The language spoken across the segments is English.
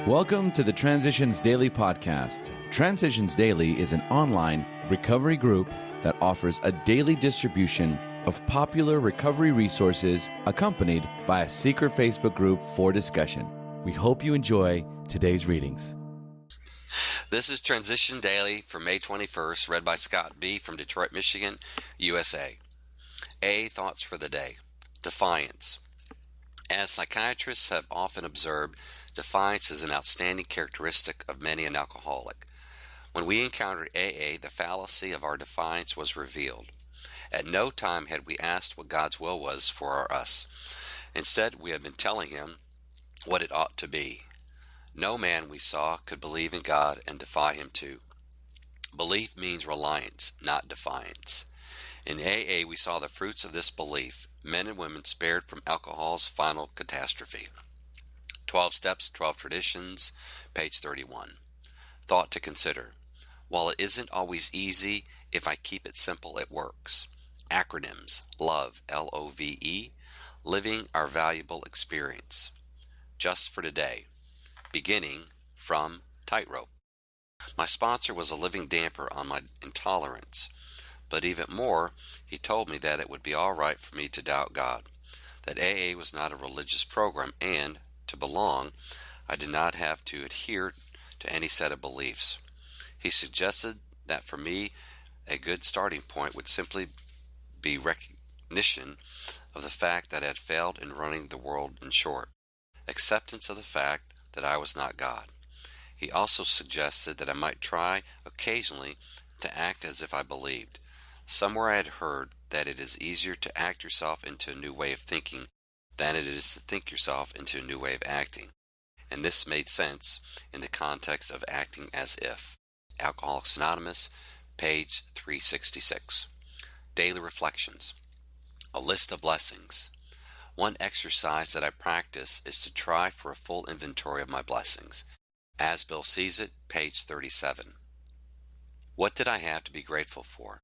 Welcome to the Transitions Daily podcast. Transitions Daily is an online recovery group that offers a daily distribution of popular recovery resources accompanied by a secret Facebook group for discussion. We hope you enjoy today's readings. This is Transition Daily for May 21st, read by Scott B. from Detroit, Michigan, USA. A Thoughts for the Day. Defiance. As psychiatrists have often observed, defiance is an outstanding characteristic of many an alcoholic. When we encountered AA, the fallacy of our defiance was revealed. At no time had we asked what God's will was for us. Instead, we had been telling him what it ought to be. No man we saw could believe in God and defy him too. Belief means reliance, not defiance. In AA, we saw the fruits of this belief, men and women spared from alcohol's final catastrophe. 12 Steps, 12 Traditions, page 31. Thought to consider. While it isn't always easy, if I keep it simple, it works. Acronyms. LOVE, L-O-V-E. Living our valuable experience. Just for today. Beginning from Tightrope. My sponsor was a living damper on my intolerance. But even more, he told me that it would be all right for me to doubt God, that AA was not a religious program, and, to belong, I did not have to adhere to any set of beliefs. He suggested that for me, a good starting point would simply be recognition of the fact that I had failed in running the world in short, acceptance of the fact that I was not God. He also suggested that I might try occasionally to act as if I believed. Somewhere I had heard that it is easier to act yourself into a new way of thinking than it is to think yourself into a new way of acting. And this made sense in the context of acting as if. Alcoholics Anonymous, page 366. Daily Reflections. A list of blessings. One exercise that I practice is to try for a full inventory of my blessings. As Bill sees it, page 37. What did I have to be grateful for?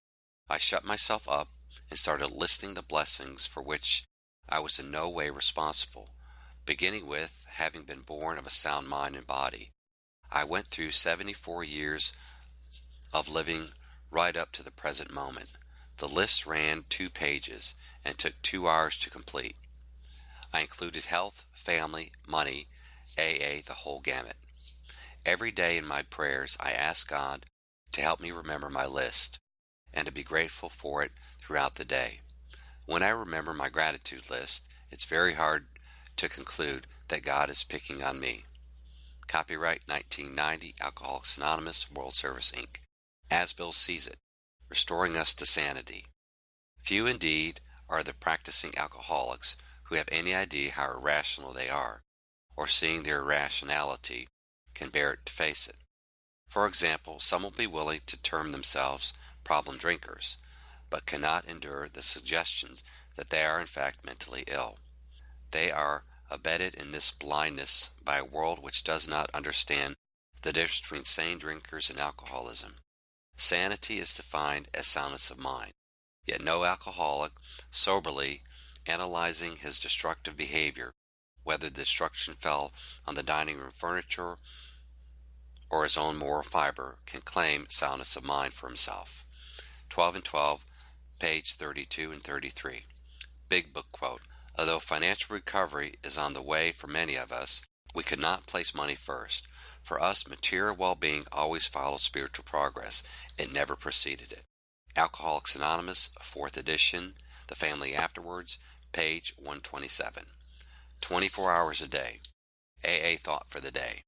I shut myself up and started listing the blessings for which I was in no way responsible, beginning with having been born of a sound mind and body. I went through 74 years of living right up to the present moment. The list ran 2 pages and took 2 hours to complete. I included health, family, money, AA, the whole gamut. Every day in my prayers, I ask God to help me remember my list and to be grateful for it throughout the day. When I remember my gratitude list, it's very hard to conclude that God is picking on me. Copyright 1990, Alcoholics Anonymous, World Service, Inc. As Bill sees it, restoring us to sanity. Few indeed are the practicing alcoholics who have any idea how irrational they are, or seeing their irrationality, can bear it to face it. For example, some will be willing to term themselves problem drinkers, but cannot endure the suggestions that they are in fact mentally ill. They are abetted in this blindness by a world which does not understand the difference between sane drinkers and alcoholism. Sanity is defined as soundness of mind, yet no alcoholic, soberly analyzing his destructive behavior, whether the destruction fell on the dining room furniture or his own moral fiber, can claim soundness of mind for himself. 12 and 12, page 32 and 33. Big Book quote. Although financial recovery is on the way for many of us, we could not place money first. For us, material well-being always followed spiritual progress. It never preceded it. Alcoholics Anonymous, 4th edition, The Family Afterwards, page 127. 24 hours a day. AA Thought for the Day.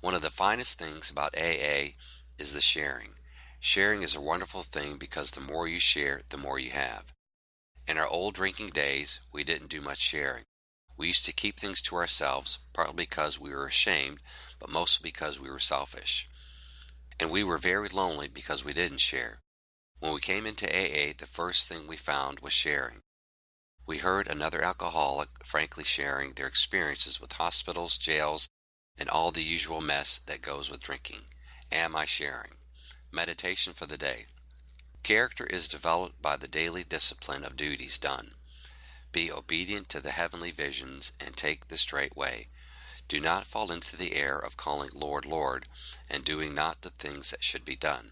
One of the finest things about AA is the sharing. Sharing is a wonderful thing because the more you share, the more you have. In our old drinking days, we didn't do much sharing. We used to keep things to ourselves, partly because we were ashamed, but mostly because we were selfish. And we were very lonely because we didn't share. When we came into AA, the first thing we found was sharing. We heard another alcoholic frankly sharing their experiences with hospitals, jails, and all the usual mess that goes with drinking. Am I sharing? Meditation for the day. Character is developed by the daily discipline of duties done. Be obedient to the heavenly visions and take the straight way. Do not fall into the error of calling Lord, Lord, and doing not the things that should be done.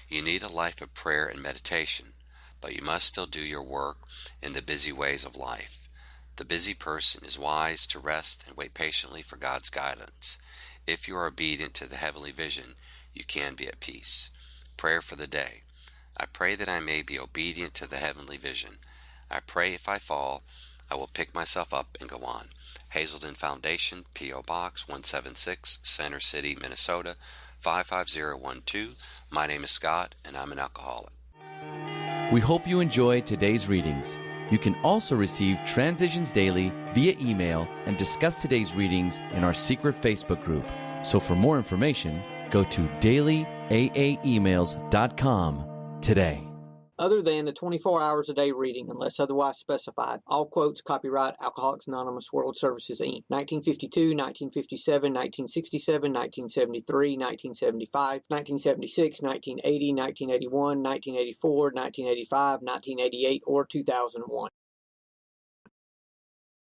You need a life of prayer and meditation, but you must still do your work in the busy ways of life. The busy person is wise to rest and wait patiently for God's guidance. If you are obedient to the heavenly vision, you can be at peace. Prayer for the day. I pray that I may be obedient to the heavenly vision. I pray if I fall, I will pick myself up and go on. Hazelden Foundation, P.O. Box 176, Center City, Minnesota 55012. My name is Scott, and I'm an alcoholic. We hope you enjoyed today's readings. You can also receive Transitions Daily via email and discuss today's readings in our secret Facebook group. So for more information, go to dailyaaemails.com today. Other than the 24 hours a day reading, unless otherwise specified, all quotes copyright Alcoholics Anonymous World Services, Inc. 1952, 1957, 1967, 1973, 1975, 1976, 1980, 1981, 1984, 1985, 1988, or 2001.